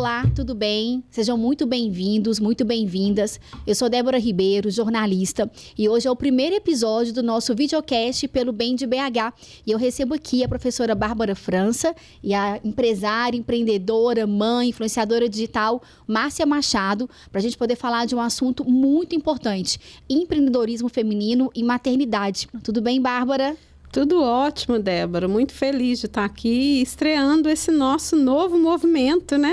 Olá, tudo bem? Sejam muito bem-vindos, muito bem-vindas. Eu sou Débora Ribeiro, jornalista, e hoje é o primeiro episódio do nosso videocast Pelo Bem de BH. E eu recebo aqui a professora Bárbara França e a empresária, empreendedora, mãe, influenciadora digital Márcia Machado, para a gente poder falar de um assunto muito importante: empreendedorismo feminino e maternidade. Tudo bem, Bárbara? Tudo ótimo, Débora. Muito feliz de estar aqui estreando esse nosso novo movimento, né?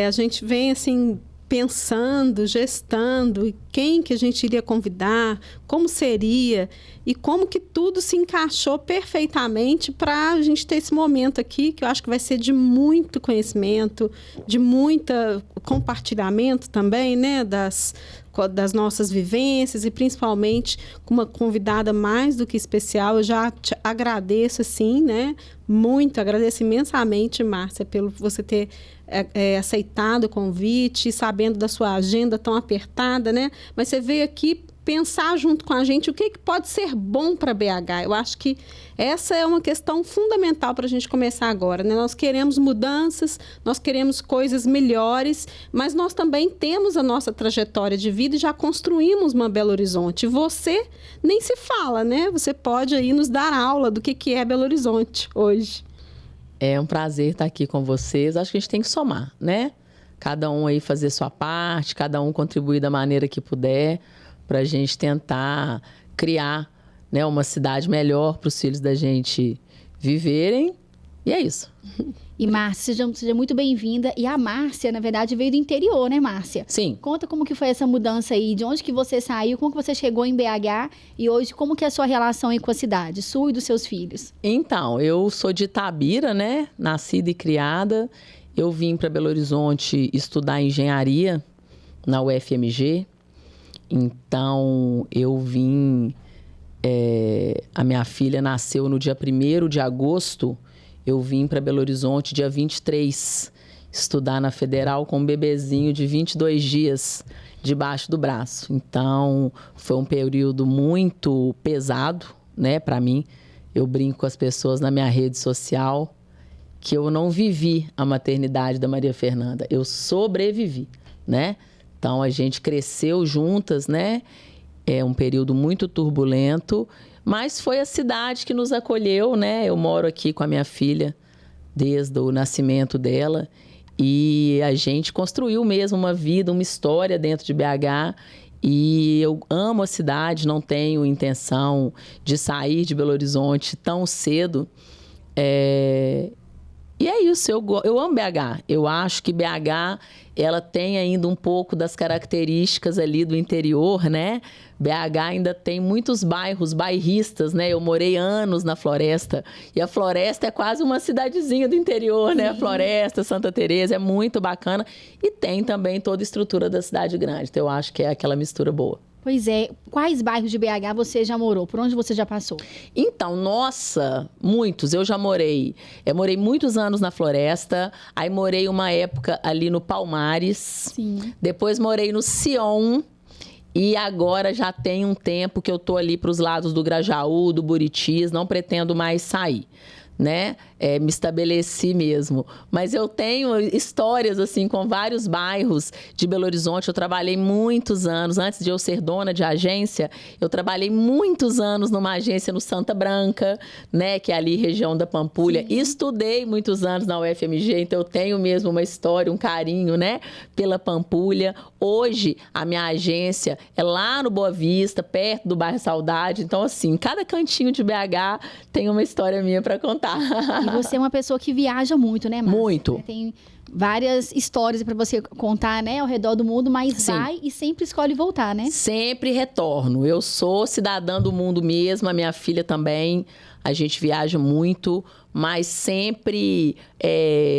A gente vem, assim, pensando, gestando quem que a gente iria convidar, como seria e como que tudo se encaixou perfeitamente para a gente ter esse momento aqui, que eu acho que vai ser de muito conhecimento, de muito compartilhamento também, né? Das nossas vivências e principalmente com uma convidada mais do que especial. Eu já te agradeço, assim, né? Muito, agradeço imensamente, Márcia, pelo você ter aceitado o convite, sabendo da sua agenda tão apertada, né? Mas você veio aqui pensar junto com a gente o que pode ser bom para BH. Eu acho que essa é uma questão fundamental para a gente começar agora, né? Nós queremos mudanças, nós queremos coisas melhores, mas nós também temos a nossa trajetória de vida e já construímos uma Belo Horizonte. Você nem se fala, né? Você pode aí nos dar aula do que é Belo Horizonte hoje. É um prazer estar aqui com vocês. Acho que a gente tem que somar, né? Cada um aí fazer sua parte, cada um contribuir da maneira que puder, para a gente tentar criar, né, uma cidade melhor para os filhos da gente viverem. E é isso. E Márcia, seja muito bem-vinda. E a Márcia, na verdade, veio do interior, né, Márcia? Sim. Conta como que foi essa mudança aí, de onde que você saiu, como que você chegou em BH e hoje como que é a sua relação aí com a cidade, sua e dos seus filhos? Então, eu sou de Itabira, né, nascida e criada. Eu vim para Belo Horizonte estudar engenharia na UFMG. Então, eu vim... a minha filha nasceu no dia 1º de agosto. Eu vim para Belo Horizonte dia 23, estudar na Federal com um bebezinho de 22 dias debaixo do braço. Então, foi um período muito pesado, né, para mim. Eu brinco com as pessoas na minha rede social que eu não vivi a maternidade da Maria Fernanda, eu sobrevivi, né? Então, a gente cresceu juntas, né? É um período muito turbulento, mas foi a cidade que nos acolheu, né? Eu moro aqui com a minha filha desde o nascimento dela e a gente construiu mesmo uma vida, uma história dentro de BH. E eu amo a cidade, não tenho intenção de sair de Belo Horizonte tão cedo. E é isso, eu amo BH. Eu acho que BH, ela tem ainda um pouco das características ali do interior, né? BH ainda tem muitos bairros, bairristas, né? Eu morei anos na Floresta, e a Floresta é quase uma cidadezinha do interior, né? A Floresta, Santa Teresa, é muito bacana. E tem também toda a estrutura da cidade grande, então eu acho que é aquela mistura boa. Pois é. Quais bairros de BH você já morou? Por onde você já passou? Então, nossa, muitos. Eu já morei. Eu morei muitos anos na Floresta. Aí morei uma época ali no Palmares. Sim. Depois morei no Sion. E agora já tem um tempo que eu tô ali para os lados do Grajaú, do Buritis. Não pretendo mais sair, né? Me estabeleci mesmo. Mas eu tenho histórias, assim, com vários bairros de Belo Horizonte. Eu trabalhei muitos anos, antes de eu ser dona de agência, eu trabalhei muitos anos numa agência no Santa Branca, né? Que é ali, região da Pampulha. Sim. Estudei muitos anos na UFMG, então eu tenho mesmo uma história, um carinho, né? Pela Pampulha. Hoje, a minha agência é lá no Boa Vista, perto do bairro Saudade. Então, assim, cada cantinho de BH tem uma história minha para contar. E você é uma pessoa que viaja muito, né, Márcia? Muito. Tem várias histórias para você contar, né, ao redor do mundo, mas Sim. vai e sempre escolhe voltar, né? Sempre retorno. Eu sou cidadã do mundo mesmo, a minha filha também. A gente viaja muito, mas sempre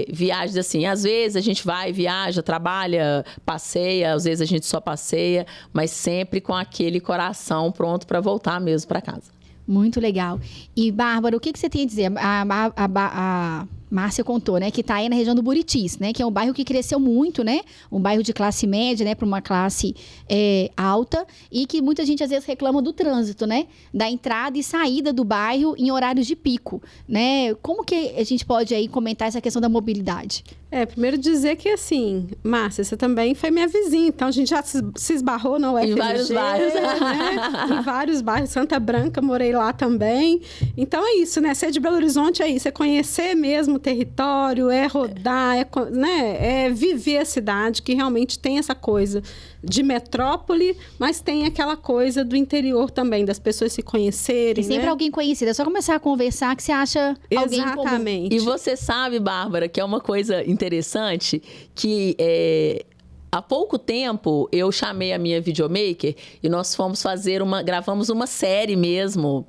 viagens assim. Às vezes a gente vai, viaja, trabalha, passeia, às vezes a gente só passeia, mas sempre com aquele coração pronto para voltar mesmo para casa. Muito legal. E, Bárbara, o que você tem a dizer? A Márcia contou, né, que está aí na região do Buritis, né, que é um bairro que cresceu muito, né, um bairro de classe média, né, para uma classe alta, e que muita gente às vezes reclama do trânsito, né, da entrada e saída do bairro em horários de pico, né? Como que a gente pode aí comentar essa questão da mobilidade? Primeiro dizer que, assim, Márcia, você também foi minha vizinha, então a gente já se esbarrou na UFMG. Em vários bairros. Né? Em vários bairros. Santa Branca, morei lá também. Então é isso, né? Ser de Belo Horizonte é isso, é conhecer mesmo o território, é rodar, é viver a cidade, que realmente tem essa coisa de metrópole, mas tem aquela coisa do interior também, das pessoas se conhecerem. Tem sempre alguém conhecido, é só começar a conversar que você acha alguém comum. Exatamente. E você sabe, Bárbara, que é uma coisa interessante, que há pouco tempo eu chamei a minha videomaker e nós fomos gravamos uma série mesmo,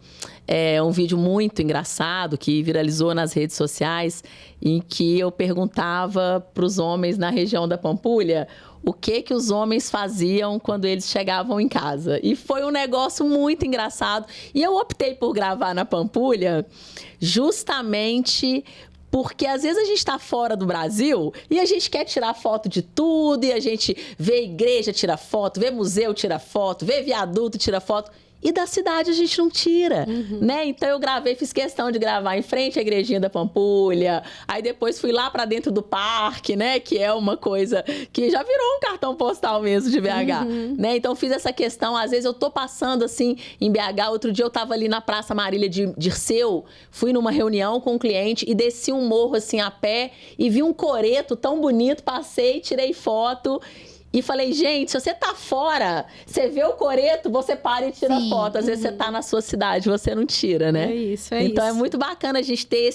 um vídeo muito engraçado que viralizou nas redes sociais, em que eu perguntava para os homens na região da Pampulha o que os homens faziam quando eles chegavam em casa. E foi um negócio muito engraçado. E eu optei por gravar na Pampulha justamente porque às vezes a gente está fora do Brasil e a gente quer tirar foto de tudo, e a gente vê igreja, tira foto, vê museu, tira foto, vê viaduto, tira foto. E da cidade a gente não tira, né? Então eu fiz questão de gravar em frente à igrejinha da Pampulha. Aí depois fui lá para dentro do parque, né? Que é uma coisa que já virou um cartão postal mesmo de BH, né? Então fiz essa questão. Às vezes eu tô passando assim em BH. Outro dia eu tava ali na Praça Marília de Dirceu, fui numa reunião com um cliente e desci um morro assim a pé e vi um coreto tão bonito, passei, tirei foto. E falei, gente, se você tá fora, você vê o coreto, você para e tira foto. Às vezes você tá na sua cidade, você não tira, né? É isso, então é muito bacana a gente ter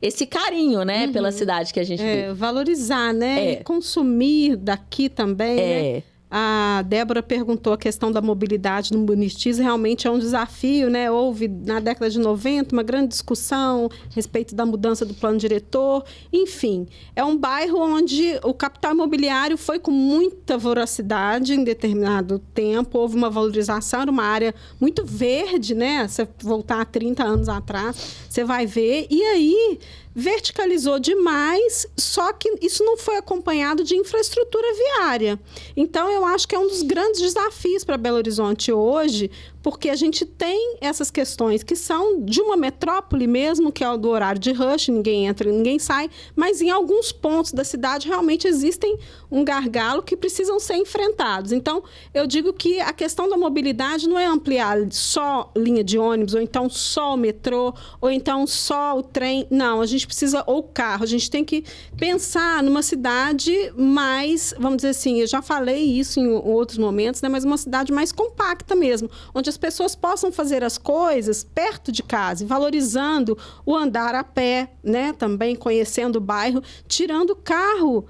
esse carinho, né? Pela cidade que a gente vive. Valorizar, né? E consumir daqui também, né? A Débora perguntou a questão da mobilidade no Buritis, realmente é um desafio, né? Houve, na década de 90, uma grande discussão a respeito da mudança do plano diretor. Enfim, é um bairro onde o capital imobiliário foi com muita voracidade em determinado tempo, houve uma valorização, era uma área muito verde, né? Se voltar a 30 anos atrás, você vai ver. E aí verticalizou demais, só que isso não foi acompanhado de infraestrutura viária. Então, eu acho que é um dos grandes desafios para Belo Horizonte hoje, porque a gente tem essas questões que são de uma metrópole mesmo, que é o do horário de rush, ninguém entra, ninguém sai, mas em alguns pontos da cidade realmente existem um gargalo que precisam ser enfrentados. Então, eu digo que a questão da mobilidade não é ampliar só linha de ônibus, ou então só o metrô, ou então só o trem. Não, a gente precisa, ou carro, a gente tem que pensar numa cidade mais, vamos dizer assim, eu já falei isso em outros momentos, né, mas uma cidade mais compacta mesmo, onde as pessoas possam fazer as coisas perto de casa, e valorizando o andar a pé, né, também conhecendo o bairro, tirando o carro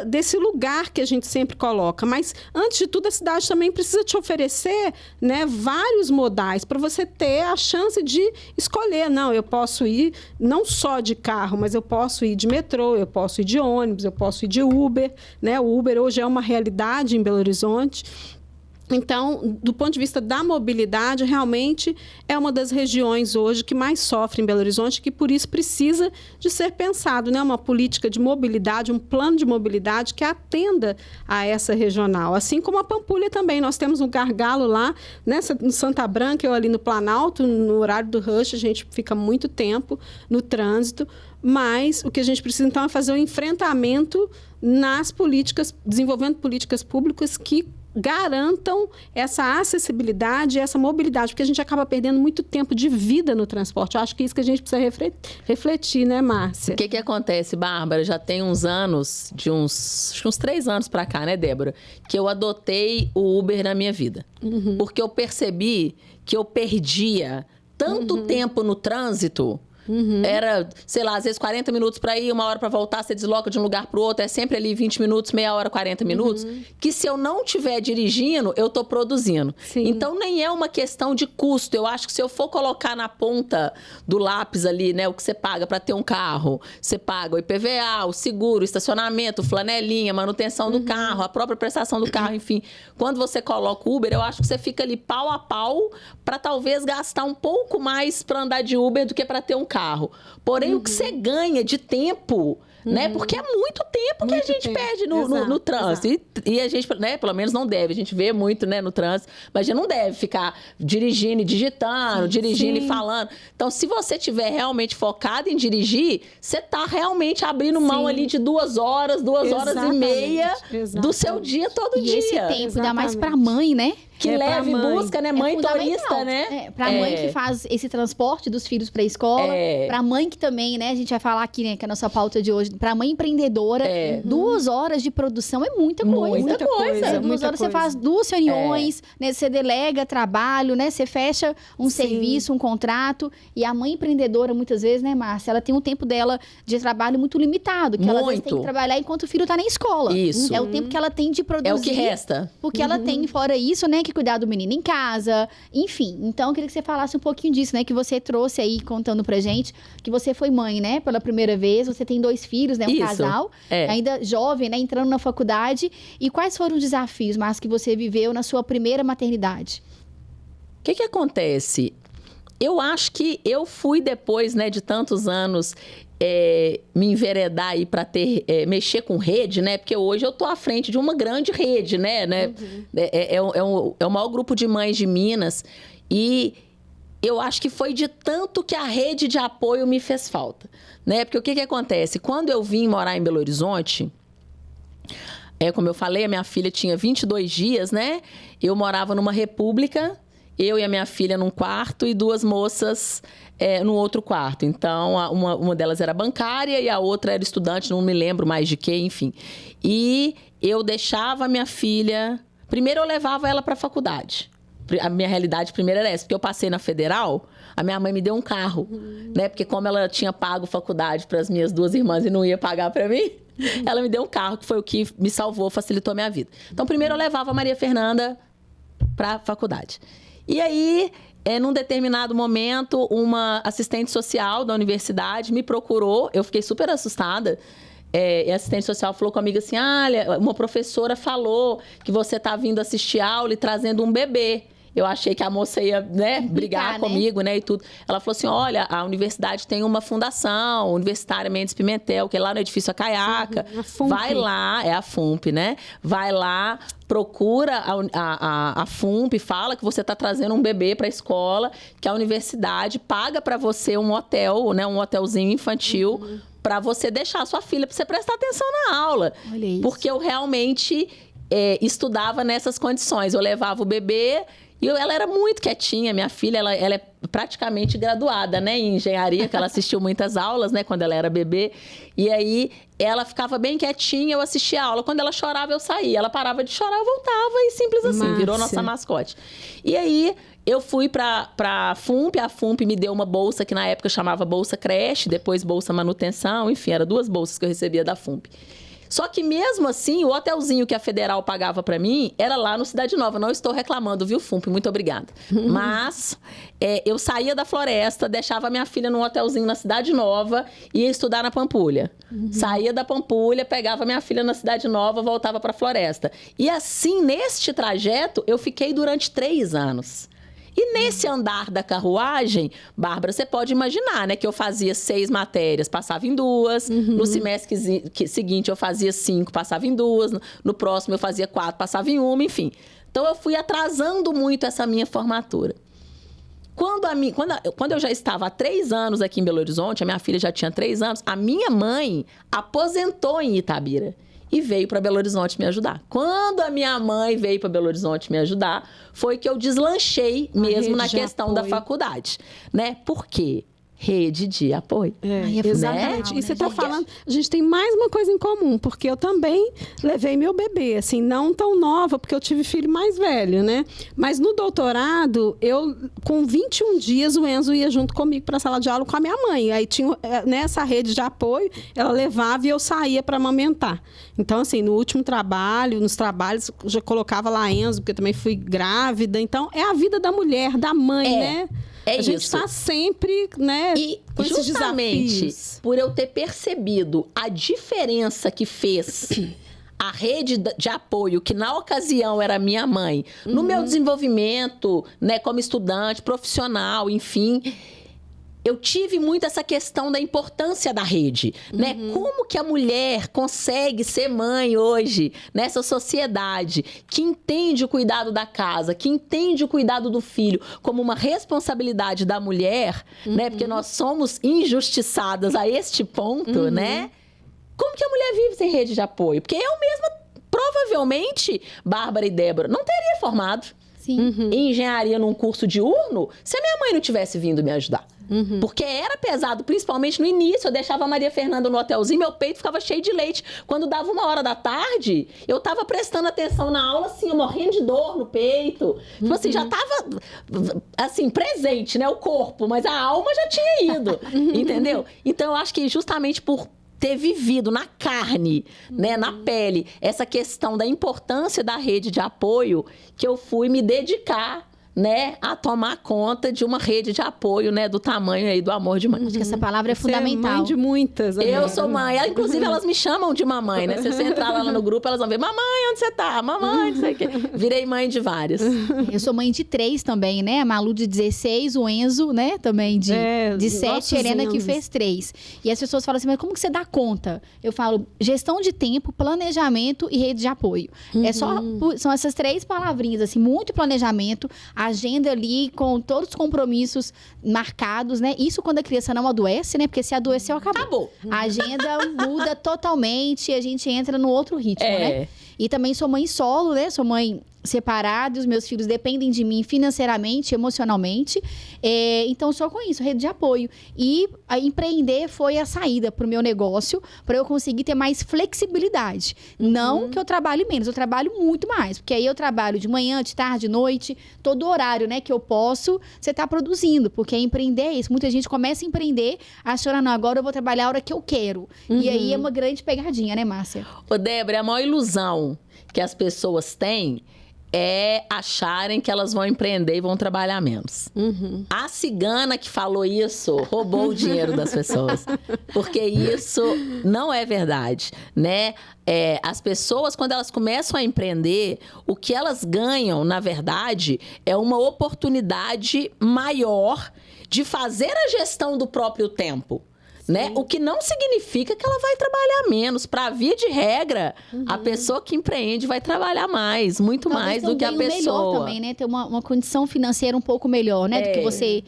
desse lugar que a gente sempre coloca. Mas, antes de tudo, a cidade também precisa te oferecer, né, vários modais para você ter a chance de escolher. Não, eu posso ir não só de carro, mas eu posso ir de metrô, eu posso ir de ônibus, eu posso ir de Uber, né? O Uber hoje é uma realidade em Belo Horizonte. Então, do ponto de vista da mobilidade, realmente é uma das regiões hoje que mais sofre em Belo Horizonte, que por isso precisa de ser pensado, né? Uma política de mobilidade, um plano de mobilidade que atenda a essa regional. Assim como a Pampulha também, nós temos um gargalo lá, né? No Santa Branca, eu ali no Planalto, no horário do rush, a gente fica muito tempo no trânsito, mas o que a gente precisa então é fazer um enfrentamento nas políticas, desenvolvendo políticas públicas que garantam essa acessibilidade, essa mobilidade, porque a gente acaba perdendo muito tempo de vida no transporte. Eu acho que é isso que a gente precisa refletir, né, Márcia? O que acontece, Bárbara? Já tem uns anos, acho que uns 3 anos pra cá, né, Débora? Que eu adotei o Uber na minha vida. Porque eu percebi que eu perdia tanto tempo no trânsito. Era, sei lá, às vezes 40 minutos para ir, 1 hora para voltar, você desloca de um lugar para o outro, é sempre ali 20 minutos, meia hora, 40 minutos, que se eu não estiver dirigindo, eu tô produzindo. Sim. Então, nem é uma questão de custo. Eu acho que se eu for colocar na ponta do lápis ali, né, o que você paga para ter um carro, você paga o IPVA, o seguro, o estacionamento, flanelinha, manutenção do carro, a própria prestação do carro, enfim. Quando você coloca o Uber, eu acho que você fica ali pau a pau para talvez gastar um pouco mais para andar de Uber do que para ter um carro. carro. Porém, o que você ganha de tempo, né? Porque é muito tempo que a gente perde no trânsito. E a gente, né, pelo menos não deve. A gente vê muito, né, no trânsito, mas a gente não deve ficar dirigindo e digitando, dirigindo e falando. Então, se você estiver realmente focado em dirigir, você está realmente abrindo mão ali de 2 horas, 2h30 do seu dia todo dia. E esse tempo dá mais para a mãe, né? Que leva e busca, né? Mãe turista, né? Pra mãe que faz esse transporte dos filhos pra escola. Pra mãe que também, né? A gente vai falar aqui, né? Que é a nossa pauta de hoje. Pra mãe empreendedora. 2 horas de produção é muita coisa. Muita coisa. 2 horas você faz 2 reuniões, né? Você delega trabalho, né? Você fecha um serviço, um contrato. E a mãe empreendedora, muitas vezes, né, Márcia? Ela tem um tempo dela de trabalho muito limitado. Que ela às vezes tem que trabalhar enquanto o filho tá na escola. Isso. É o tempo que ela tem de produzir. É o que resta. Porque ela tem, fora isso, né? Que cuidar do menino em casa, enfim. Então, eu queria que você falasse um pouquinho disso, né? Que você trouxe aí, contando pra gente, que você foi mãe, né? Pela primeira vez, você tem 2 filhos, né? Um casal, ainda jovem, né? Entrando na faculdade. E quais foram os desafios, Márcia, que você viveu na sua primeira maternidade? O que acontece? Eu acho que eu fui depois, né, de tantos anos... me enveredar aí para mexer com rede, né? Porque hoje eu tô à frente de uma grande rede, né? É o maior grupo de mães de Minas. E eu acho que foi de tanto que a rede de apoio me fez falta, né? Porque o que acontece? Quando eu vim morar em Belo Horizonte, como eu falei, a minha filha tinha 22 dias, né? Eu morava numa república, eu e a minha filha num quarto e 2 moças no outro quarto. Então, uma delas era bancária e a outra era estudante, não me lembro mais de quê, enfim. E eu deixava a minha filha... Primeiro, eu levava ela para a faculdade. A minha realidade primeiro era essa, porque eu passei na Federal, a minha mãe me deu um carro, né? Porque como ela tinha pago faculdade para as minhas 2 irmãs e não ia pagar para mim, ela me deu um carro, que foi o que me salvou, facilitou a minha vida. Então, primeiro eu levava a Maria Fernanda para a faculdade. E aí... num determinado momento, uma assistente social da universidade me procurou. Eu fiquei super assustada. E a assistente social falou comigo assim, olha, uma professora falou que você está vindo assistir aula e trazendo um bebê. Eu achei que a moça ia, né, brigar comigo, né, e tudo. Ela falou assim, olha, a universidade tem uma fundação, Universitária Mendes Pimentel, que é lá no edifício Acaiaca. Vai lá, é a FUMP, né? Vai lá, procura a FUMP, fala que você está trazendo um bebê para a escola, que a universidade paga para você um hotel, né, um hotelzinho infantil, para você deixar a sua filha, para você prestar atenção na aula. Olha isso. Porque eu realmente estudava nessas condições. Eu levava o bebê... E ela era muito quietinha, minha filha, ela é praticamente graduada, né, em engenharia, que ela assistiu muitas aulas, né, quando ela era bebê. E aí, ela ficava bem quietinha, eu assistia a aula. Quando ela chorava, eu saía. Ela parava de chorar, eu voltava e simples assim, Márcia. Virou nossa mascote. E aí, eu fui pra FUMP, a FUMP me deu uma bolsa que na época chamava Bolsa Creche, depois Bolsa Manutenção, enfim, eram 2 bolsas que eu recebia da FUMP. Só que mesmo assim, o hotelzinho que a Federal pagava para mim era lá no Cidade Nova. Não estou reclamando, viu, FUMP? Muito obrigada. Mas eu saía da Floresta, deixava minha filha num hotelzinho na Cidade Nova e ia estudar na Pampulha. Saía da Pampulha, pegava minha filha na Cidade Nova, voltava para a Floresta. E assim, neste trajeto, eu fiquei durante 3 anos. E nesse andar da carruagem, Bárbara, você pode imaginar, né? Que eu fazia 6 matérias, passava em 2. No semestre seguinte, eu fazia 5, passava em 2. No próximo, eu fazia 4, passava em 1, enfim. Então, eu fui atrasando muito essa minha formatura. Quando eu já estava há 3 anos aqui em Belo Horizonte, a minha filha já tinha 3 anos, a minha mãe aposentou em Itabira. E veio para Belo Horizonte me ajudar. Quando a minha mãe veio para Belo Horizonte me ajudar, foi que eu deslanchei mesmo na questão da faculdade, né? Por quê? Rede de apoio. Exatamente. Né? E você está falando, a gente tem mais uma coisa em comum, porque eu também levei meu bebê, assim, não tão nova, porque eu tive filho mais velho, né? Mas no doutorado, com 21 dias, o Enzo ia junto comigo para a sala de aula com a minha mãe. Aí tinha nessa rede de apoio, ela levava e eu saía para amamentar. Então, assim, no último trabalho, nos trabalhos, eu já colocava lá Enzo, porque eu também fui grávida. Então, é a vida da mulher, da mãe, né? A gente está sempre, né, e com esses justamente desafios. Por eu ter percebido a diferença que fez a rede de apoio, que na ocasião era minha mãe, no meu desenvolvimento, né, como estudante, profissional, enfim, eu tive muito essa questão da importância da rede, né? Como que a mulher consegue ser mãe hoje nessa sociedade que entende o cuidado da casa, que entende o cuidado do filho como uma responsabilidade da mulher, né? Porque nós somos injustiçadas a este ponto, né? Como que a mulher vive sem rede de apoio? Porque eu mesma, provavelmente, Bárbara e Débora, não teria formado em engenharia num curso diurno se a minha mãe não tivesse vindo me ajudar. Porque era pesado, principalmente no início. Eu deixava a Maria Fernanda no hotelzinho, meu peito ficava cheio de leite. Quando dava 1h da tarde, eu tava prestando atenção na aula, assim, eu morrendo de dor no peito. Tipo assim, já tava, assim, presente, né, o corpo, mas a alma já tinha ido, entendeu? Então, eu acho que justamente por ter vivido na carne, né, na pele, essa questão da importância da rede de apoio, que eu fui me dedicar, né, a tomar conta de uma rede de apoio, né, do tamanho aí do amor de mãe. Acho que essa palavra é fundamental. Você é mãe de muitas. Agora. Eu sou mãe. Inclusive, elas me chamam de mamãe, né? Se você entrar lá no grupo, elas vão ver, mamãe, onde você tá? Mamãe, não sei o quê. Virei mãe de várias. Eu sou mãe de 3 também, né? A Malu de 16, o Enzo, né? Também de 7, a Helena que fez 3. E as pessoas falam assim, mas como que você dá conta? Eu falo, gestão de tempo, planejamento e rede de apoio. São essas 3 palavrinhas, assim, muito planejamento, agenda ali com todos os compromissos marcados, né? Isso quando a criança não adoece, né? Porque se adoeceu, acabou. A agenda muda totalmente e a gente entra no outro ritmo, né? E também sou mãe solo, né? Sou mãe separada, os meus filhos dependem de mim financeiramente, emocionalmente. Então, só com isso, rede de apoio. E empreender foi a saída para o meu negócio, para eu conseguir ter mais flexibilidade. Não que eu trabalhe menos, eu trabalho muito mais. Porque aí eu trabalho de manhã, de tarde, de noite, todo horário, né, que eu posso, você está produzindo. Porque empreender é isso. Muita gente começa a empreender, achando, não, agora eu vou trabalhar a hora que eu quero. E aí é uma grande pegadinha, né, Márcia? Ô, Débora, a maior ilusão que as pessoas têm é acharem que elas vão empreender e vão trabalhar menos. A cigana que falou isso roubou o dinheiro das pessoas. Porque isso não é verdade, né? As pessoas, quando elas começam a empreender, o que elas ganham, na verdade, é uma oportunidade maior de fazer a gestão do próprio tempo. Né? O que não significa que ela vai trabalhar menos. Para via de regra, a pessoa que empreende vai trabalhar mais, muito mais do que a pessoa. Melhor também, né? Ter uma condição financeira um pouco melhor, né? Do que você...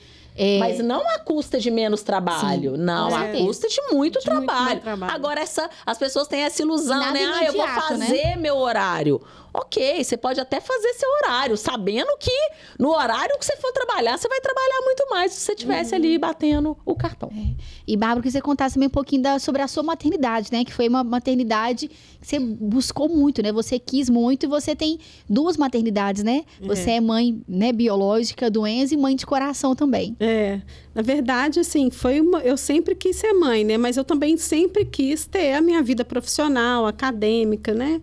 Mas não à custa de menos trabalho. Sim, não, à custa de muito trabalho. Agora, as pessoas têm essa ilusão, né? Eu vou fazer meu horário. Ok, você pode até fazer seu horário, sabendo que no horário que você for trabalhar, você vai trabalhar muito mais se você estivesse ali batendo o cartão. E, Bárbara, que você contasse também um pouquinho sobre a sua maternidade, né? Que foi uma maternidade que você buscou muito, né? Você quis muito e você tem 2 maternidades, né? Você é mãe, né, biológica do Enzo e mãe de coração também. Na verdade, assim, eu sempre quis ser mãe, né? Mas eu também sempre quis ter a minha vida profissional, acadêmica, né?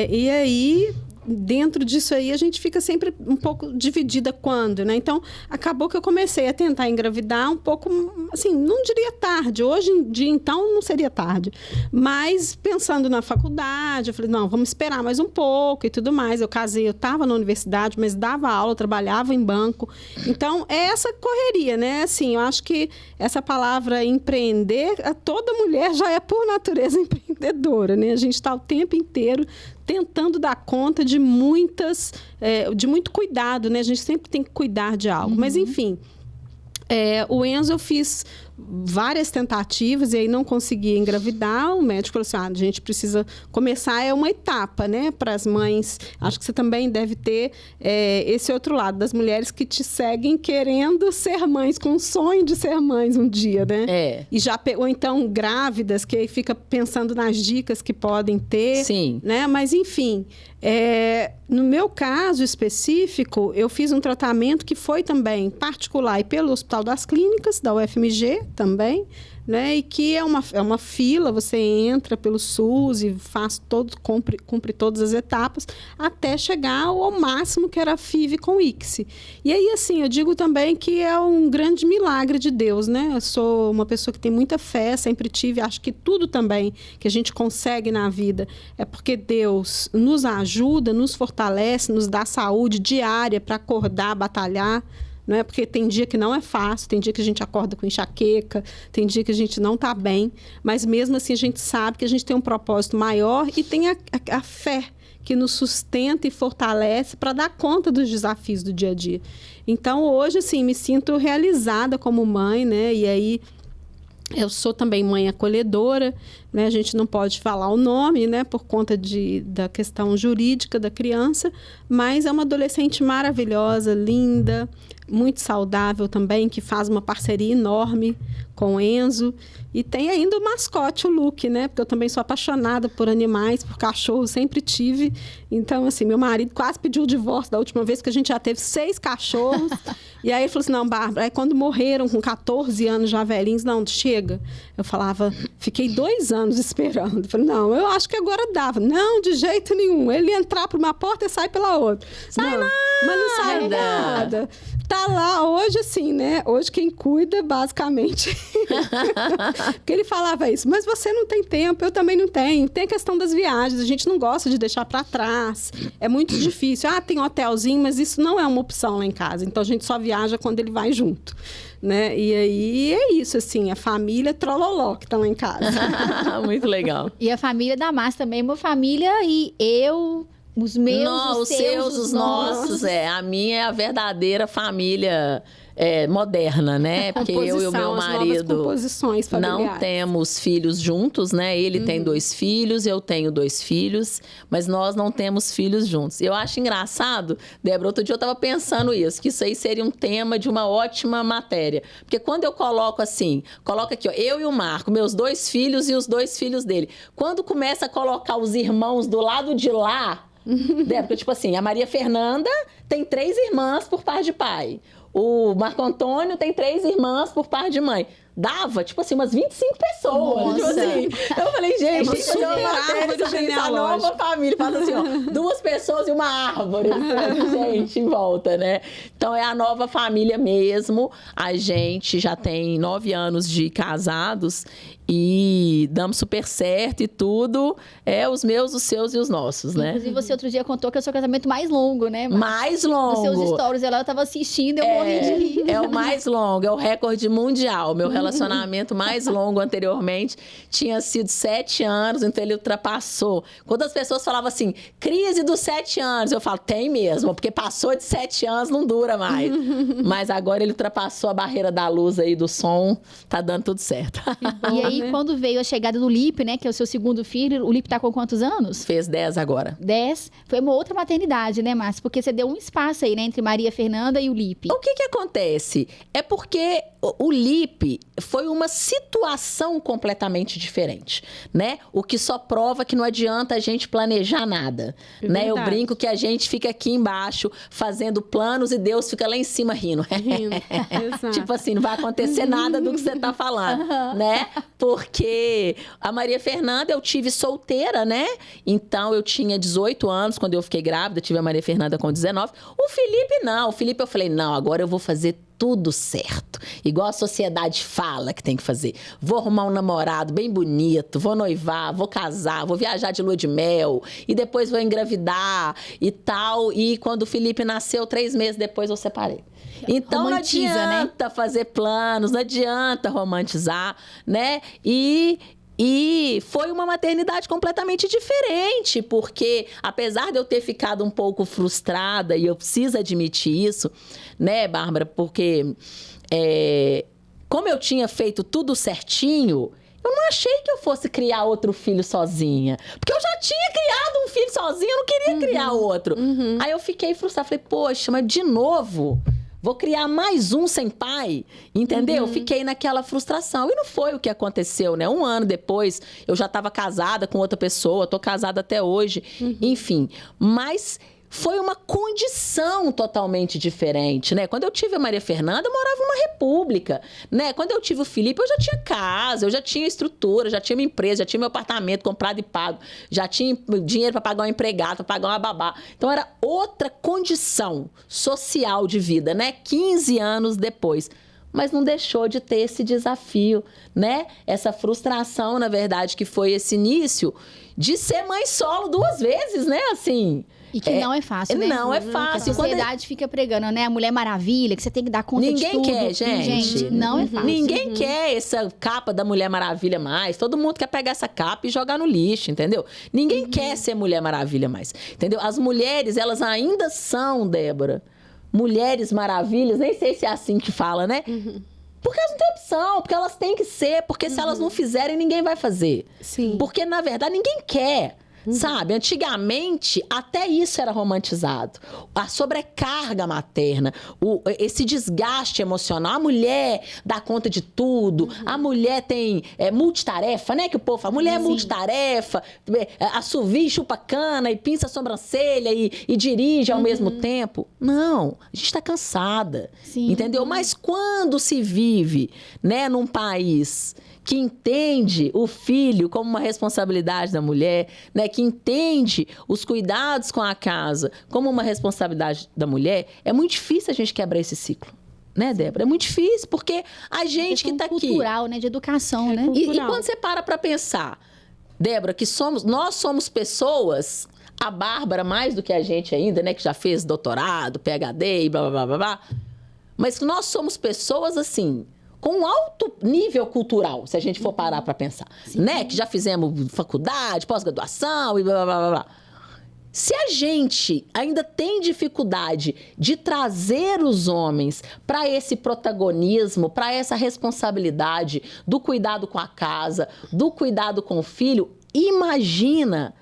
E aí, dentro disso aí, a gente fica sempre um pouco dividida quando, né? Então, acabou que eu comecei a tentar engravidar um pouco, assim, não diria tarde. Hoje em dia, então, não seria tarde. Mas, pensando na faculdade, eu falei, não, vamos esperar mais um pouco e tudo mais. Eu casei, eu estava na universidade, mas dava aula, trabalhava em banco. Então, é essa correria, né? Assim, eu acho que essa palavra empreender, toda mulher já é, por natureza, empreendedora, né? A gente está o tempo inteiro tentando dar conta de muito cuidado, né? A gente sempre tem que cuidar de algo. Mas, enfim, o Enzo eu fiz várias tentativas e aí não consegui engravidar. O médico falou assim, a gente precisa começar, é uma etapa, né? Para as mães, acho que você também deve ter esse outro lado, das mulheres que te seguem querendo ser mães, com o sonho de ser mães um dia, né? Ou então grávidas, que aí fica pensando nas dicas que podem ter. Sim. Né? Mas, enfim, no meu caso específico, eu fiz um tratamento que foi também particular e pelo Hospital das Clínicas, da UFMG também, né? E que é uma fila, você entra pelo SUS e cumpre todas as etapas, até chegar ao máximo que era a FIV com ICSI. E aí, assim, eu digo também que é um grande milagre de Deus, né? Eu sou uma pessoa que tem muita fé, sempre tive, acho que tudo também que a gente consegue na vida é porque Deus nos ajuda, nos fortalece, nos dá saúde diária para acordar, batalhar, não é? Porque tem dia que não é fácil, tem dia que a gente acorda com enxaqueca, tem dia que a gente não está bem, mas mesmo assim a gente sabe que a gente tem um propósito maior e tem a fé que nos sustenta e fortalece para dar conta dos desafios do dia a dia. Então, hoje, assim, me sinto realizada como mãe, né? E aí, eu sou também mãe acolhedora, né? A gente não pode falar o nome, né? Por conta da questão jurídica da criança, mas é uma adolescente maravilhosa, linda, muito saudável também, que faz uma parceria enorme com o Enzo. E tem ainda o mascote, o Luke, né? Porque eu também sou apaixonada por animais, por cachorro, sempre tive. Então, assim, meu marido quase pediu o divórcio da última vez, que a gente já teve 6 cachorros. E aí ele falou assim, não, Bárbara, aí quando morreram com 14 anos já velhinhos, não, chega. Eu falava, fiquei 2 anos esperando. Eu falei, não, eu acho que agora dava. Não, de jeito nenhum. Ele entrar por uma porta e sai pela outra. Sai nada! Mas não sai nada. Tá lá hoje, assim, né? Hoje quem cuida, basicamente. Porque ele falava isso, mas você não tem tempo, eu também não tenho. Tem a questão das viagens, a gente não gosta de deixar para trás. É muito difícil. Ah, tem um hotelzinho, mas isso não é uma opção lá em casa. Então a gente só viaja quando ele vai junto, né? E aí é isso, assim, a família trololó que tá lá em casa. Muito legal. E a família da Márcia também é uma família e eu... Os meus, não, os seus, os nossos. A minha é a verdadeira família moderna, né? Porque eu e o meu marido composições familiares. Não temos filhos juntos, né? Ele tem 2 filhos, eu tenho 2 filhos, mas nós não temos filhos juntos. Eu acho engraçado, Débora, outro dia eu estava pensando isso, que isso aí seria um tema de uma ótima matéria. Porque quando eu coloco assim, coloca aqui, ó, eu e o Marco, meus 2 filhos e os 2 filhos dele. Quando começa a colocar os irmãos do lado de lá, porque, tipo assim, a Maria Fernanda tem 3 irmãs por par de pai. O Marco Antônio tem 3 irmãs por par de mãe. Dava, tipo assim, umas 25 pessoas. Tipo assim. Eu falei, gente, tem que fazer uma matéria sobre essa nova família. Fala assim, ó, 2 pessoas e uma árvore. Gente, em volta, né? Então, é a nova família mesmo. A gente já tem 9 anos de casados e damos super certo e tudo. É os meus, os seus e os nossos, né? Inclusive, você outro dia contou que é o seu casamento mais longo, né? Mais longo. Os seus stories, ela estava assistindo, eu morri de rir. É o mais longo, é o recorde mundial. Meu relacionamento mais longo anteriormente tinha sido 7 anos, então ele ultrapassou. Quando as pessoas falavam assim, crise dos 7 anos, eu falo, tem mesmo, porque passou de 7 anos, não dura mais. Mas agora ele ultrapassou a barreira da luz aí, do som, tá dando tudo certo. E aí, quando veio a chegada do Lipe, né, que é o seu segundo filho, o Lipe tá com quantos anos? Fez 10 agora. 10. Foi uma outra maternidade, né, Márcia? Porque você deu um espaço aí, né, entre Maria Fernanda e o Lipe. O que acontece? É porque o Lipe foi uma situação completamente diferente, né? O que só prova que não adianta a gente planejar nada, né? Eu brinco que a gente fica aqui embaixo fazendo planos e Deus fica lá em cima rindo. Tipo assim, não vai acontecer nada do que você tá falando, né? Porque a Maria Fernanda eu tive solteira, né? Então eu tinha 18 anos quando eu fiquei grávida, tive a Maria Fernanda com 19. O Felipe não, o Felipe eu falei, não, agora eu vou fazer tudo certo. Igual a sociedade fala que tem que fazer. Vou arrumar um namorado bem bonito, vou noivar, vou casar, vou viajar de lua de mel e depois vou engravidar e tal. E quando o Felipe nasceu, 3 meses depois eu separei. Então romantiza, não adianta, né, fazer planos, não adianta romantizar, né? E foi uma maternidade completamente diferente, porque apesar de eu ter ficado um pouco frustrada, e eu preciso admitir isso, né, Bárbara? Porque como eu tinha feito tudo certinho, eu não achei que eu fosse criar outro filho sozinha. Porque eu já tinha criado um filho sozinha, eu não queria criar outro. Aí eu fiquei frustrada, falei, poxa, mas de novo... Vou criar mais um sem pai, entendeu? Fiquei naquela frustração. E não foi o que aconteceu, né? 1 ano depois, eu já estava casada com outra pessoa, tô casada até hoje. Enfim, mas foi uma condição totalmente diferente, né? Quando eu tive a Maria Fernanda, eu morava numa república, né? Quando eu tive o Felipe, eu já tinha casa, eu já tinha estrutura, já tinha minha empresa, já tinha meu apartamento comprado e pago, já tinha dinheiro para pagar um empregado, para pagar uma babá. Então, era outra condição social de vida, né? 15 anos depois. Mas não deixou de ter esse desafio, né? Essa frustração, na verdade, que foi esse início de ser mãe solo 2 vezes, né? Assim... E que não é fácil, né? Não é fácil. A sociedade fica pregando, né? A Mulher Maravilha, que você tem que dar conta de tudo. Ninguém quer, gente. Não é fácil. Ninguém quer essa capa da Mulher Maravilha mais. Todo mundo quer pegar essa capa e jogar no lixo, entendeu? Ninguém quer ser Mulher Maravilha mais, entendeu? As mulheres, elas ainda são, Débora, Mulheres Maravilhas. Nem sei se é assim que fala, né? Porque elas não têm opção, porque elas têm que ser, porque se elas não fizerem, ninguém vai fazer. Sim. Porque, na verdade, ninguém quer. Sabe, antigamente até isso era romantizado. A sobrecarga materna, esse desgaste emocional. A mulher dá conta de tudo, a mulher tem multitarefa, né? Que o povo fala, mulher é multitarefa, assovia, chupa cana e pinça a sobrancelha e dirige ao mesmo tempo. Não, a gente está cansada, entendeu? Mas quando se vive, né, num país que entende o filho como uma responsabilidade da mulher, né? Que entende os cuidados com a casa como uma responsabilidade da mulher, é muito difícil a gente quebrar esse ciclo. Né, Débora? É muito difícil, porque a gente que está aqui... cultural, né? De educação, né? E quando você para pensar, Débora, que nós somos pessoas... A Bárbara, mais do que a gente ainda, né? Que já fez doutorado, PhD e blá, blá, blá, blá, blá. Mas que nós somos pessoas, assim... com um alto nível cultural, se a gente for parar para pensar, né? Que já fizemos faculdade, pós-graduação e blá, blá, blá, blá. Se a gente ainda tem dificuldade de trazer os homens para esse protagonismo, para essa responsabilidade do cuidado com a casa, do cuidado com o filho, imagina,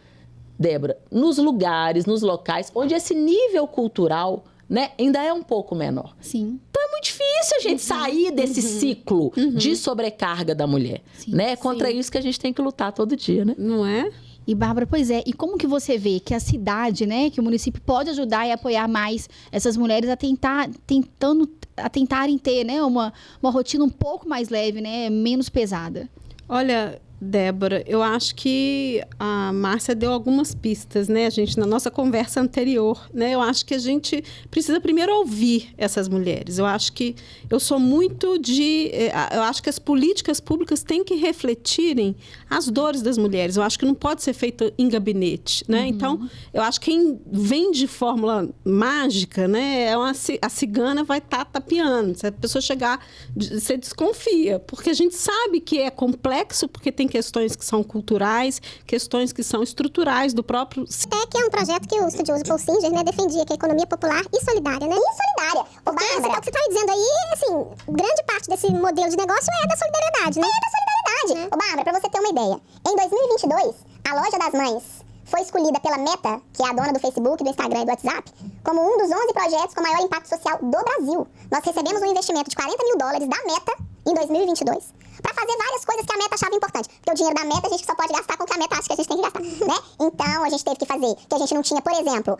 Débora, nos lugares, nos locais onde esse nível cultural, né, ainda é um pouco menor. Sim. Então é muito difícil a gente sair desse ciclo de sobrecarga da mulher, né? Contra isso que a gente tem que lutar todo dia, né? Não é? E, Bárbara, pois é, e como que você vê que a cidade, né, que o município pode ajudar e apoiar mais essas mulheres a tentarem ter, né, uma rotina um pouco mais leve, né, menos pesada? Olha, Débora, eu acho que a Márcia deu algumas pistas, né, gente, na nossa conversa anterior, né? Eu acho que a gente precisa primeiro ouvir essas mulheres. Eu acho que eu sou muito eu acho que as políticas públicas têm que refletirem as dores das mulheres. Eu acho que não pode ser feito em gabinete, né? Então, eu acho que quem vende fórmula mágica, né, a cigana vai estar tapeando. Se a pessoa chegar, você desconfia, porque a gente sabe que é complexo, porque tem questões que são culturais, questões que são estruturais do próprio... Que é um projeto que o estudioso Paul Singer, né, defendia, que é a economia popular e solidária, né? E solidária. Porque o que você está dizendo aí, assim, grande parte desse modelo de negócio é da solidariedade, né? É da solidariedade. Ô, Bárbara, pra você ter uma ideia, em 2022, a Loja das Mães foi escolhida pela Meta, que é a dona do Facebook, do Instagram e do WhatsApp, como um dos 11 projetos com maior impacto social do Brasil. Nós recebemos um investimento de $40 mil da Meta em 2022. Para fazer várias coisas que a Meta achava importante. Porque o dinheiro da Meta a gente só pode gastar com o que a Meta acha que a gente tem que gastar, né? Então, a gente teve que fazer, que a gente não tinha, por exemplo,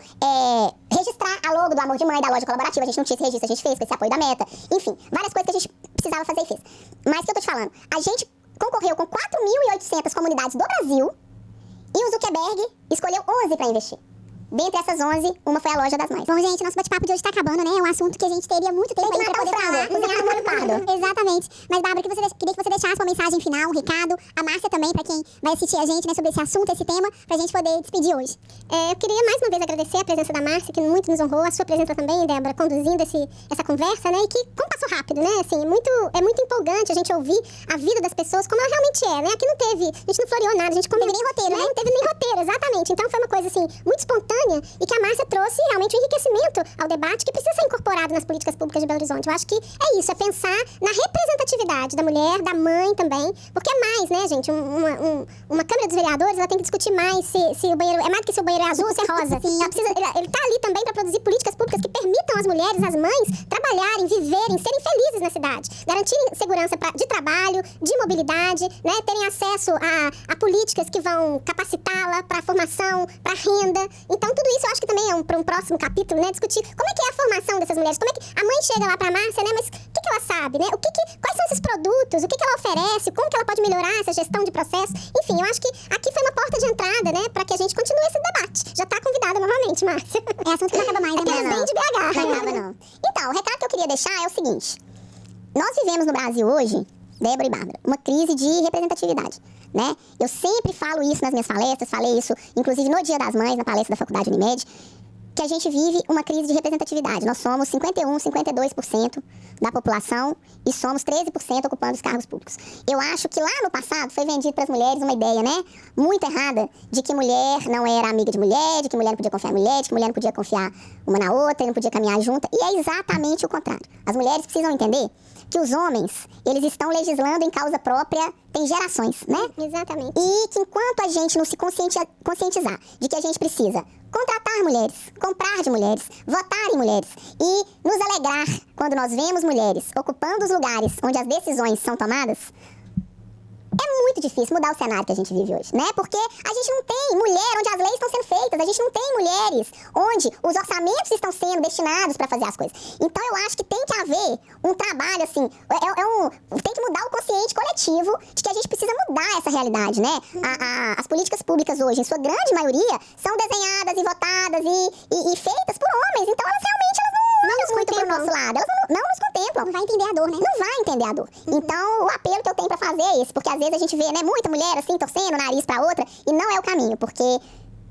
registrar a logo do Amor de Mãe, da loja colaborativa. A gente não tinha esse registro, a gente fez com esse apoio da Meta. Enfim, várias coisas que a gente precisava fazer e fez. Mas o que eu tô te falando? A gente concorreu com 4.800 comunidades do Brasil e o Zuckerberg escolheu 11 para investir. Dentre essas 11, uma foi a Loja das Mães. Bom, gente, nosso bate-papo de hoje tá acabando, né? É um assunto que a gente teria muito tempo pra poder falar. Cozinhar no molho pardo. Exatamente. Mas, Bárbara, queria que você deixasse uma mensagem final, um recado. A Márcia também, pra quem vai assistir a gente, né, sobre esse assunto, esse tema, pra gente poder despedir hoje. Eu queria mais uma vez agradecer a presença da Márcia, que muito nos honrou, a sua presença também, Débora, conduzindo essa conversa, né? E que, como passou rápido, né? Assim, é muito empolgante a gente ouvir a vida das pessoas como ela realmente é, né? Aqui não teve, a gente não floreou nada, a gente combinou nem roteiro, né? Não teve nem roteiro, exatamente. Então foi uma coisa, assim, muito espontânea e que a Márcia trouxe realmente um enriquecimento ao debate que precisa ser incorporado nas políticas públicas de Belo Horizonte. Eu acho que é isso, é pensar na representatividade da mulher, da mãe também, porque é mais, né, gente, uma Câmara dos Vereadores, ela tem que discutir mais se o banheiro, é mais do que se o banheiro é azul ou se é rosa. Ele tá ali também para produzir políticas públicas que permitam às mulheres, às mães, trabalharem, viverem, serem felizes na cidade, garantirem segurança de trabalho, de mobilidade, né, terem acesso a políticas que vão capacitá-la para a formação, para a renda. Então, tudo isso eu acho que também é para um próximo capítulo, né? Discutir como é que é a formação dessas mulheres, como é que a mãe chega lá para a Márcia, né? Mas o que ela sabe, né? Quais são esses produtos, o que ela oferece, como que ela pode melhorar essa gestão de processo. Enfim, eu acho que aqui foi uma porta de entrada, né? Para que a gente continue esse debate. Já tá convidada novamente, Márcia. É assunto que não acaba mais, né? É bem de BH. Não acaba, não. Então, o recado que eu queria deixar é o seguinte. Nós vivemos no Brasil hoje, Débora e Bárbara, uma crise de representatividade, né? Eu sempre falo isso nas minhas palestras, falei isso, inclusive no Dia das Mães, na palestra da Faculdade Unimed. que a gente vive uma crise de representatividade. Nós somos 51, 52% da população e somos 13% ocupando os cargos públicos. Eu acho que lá no passado foi vendido para as mulheres uma ideia, né, muito errada, de que mulher não era amiga de mulher, de que mulher não podia confiar em mulher, de que mulher não podia confiar uma na outra e não podia caminhar junta. E é exatamente o contrário. As mulheres precisam entender que os homens, eles estão legislando em causa própria tem gerações, né? Exatamente. E que enquanto a gente não se conscientizar de que a gente precisa contratar mulheres, comprar de mulheres, votar em mulheres e nos alegrar quando nós vemos mulheres ocupando os lugares onde as decisões são tomadas, é muito difícil mudar o cenário que a gente vive hoje, né? Porque a gente não tem mulher onde as leis estão sendo feitas, a gente não tem mulheres onde os orçamentos estão sendo destinados para fazer as coisas. Então eu acho que tem que haver um trabalho, assim, tem que mudar o consciente coletivo de que a gente precisa mudar essa realidade, né? As políticas públicas hoje, em sua grande maioria, são desenhadas e votadas e feitas por homens, então elas realmente não nos muito pro nosso lado, elas não nos contemplam. Não vai entender a dor, né? Não vai entender a dor. Então, o apelo que eu tenho pra fazer é esse, porque às vezes a gente vê, né, muita mulher assim, torcendo o nariz pra outra, e não é o caminho, porque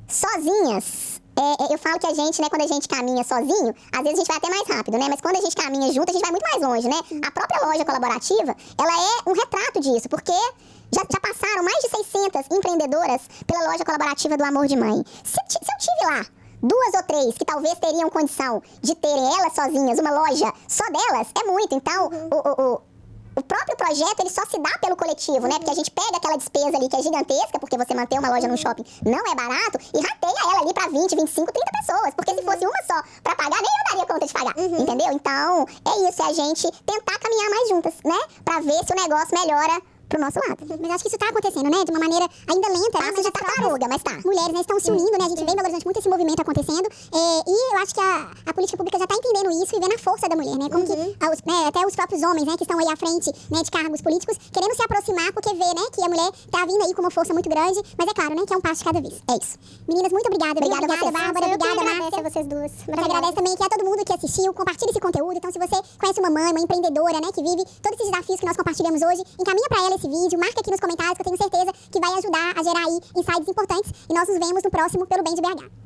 sozinhas, eu falo que a gente, né, quando a gente caminha sozinho, às vezes a gente vai até mais rápido, né, mas quando a gente caminha junto, a gente vai muito mais longe, né? A própria loja colaborativa, ela é um retrato disso, porque já passaram mais de 600 empreendedoras pela loja colaborativa do Amor de Mãe. Se eu tive lá 2 ou 3 que talvez teriam condição de terem elas sozinhas uma loja só delas, é muito. Então, o próprio projeto, ele só se dá pelo coletivo, né? Porque a gente pega aquela despesa ali que é gigantesca, porque você manter uma loja num shopping não é barato, e rateia ela ali pra 20, 25, 30 pessoas. Porque se fosse uma só pra pagar, nem eu daria conta de pagar, entendeu? Então, é isso, é a gente tentar caminhar mais juntas, né? Pra ver se o negócio melhora pro nosso lado. Mas acho que isso tá acontecendo, né? De uma maneira ainda lenta. Tá, mas já tá tartaruga, mas tá. Mulheres, né, estão se unindo, né? A gente vê em Belo Horizonte muito esse movimento acontecendo. E eu acho que a política pública já tá entendendo isso e vendo a força da mulher, né? Como que até os próprios homens, né, que estão aí à frente, né, de cargos políticos, querendo se aproximar, porque vê, né, que a mulher tá vindo aí com uma força muito grande. Mas é claro, né, que é um passo de cada vez. É isso. Meninas, muito obrigada. Obrigada, Bárbara. Obrigada, Márcia. a vocês duas. Eu agradeço também que a todo mundo que assistiu, compartilhe esse conteúdo. Então, se você conhece uma mãe, uma empreendedora, né, que vive todos esses desafios que nós compartilhamos hoje, encaminha pra ela esse vídeo, marca aqui nos comentários, que eu tenho certeza que vai ajudar a gerar aí insights importantes. E nós nos vemos no próximo Pelo Bem de BH.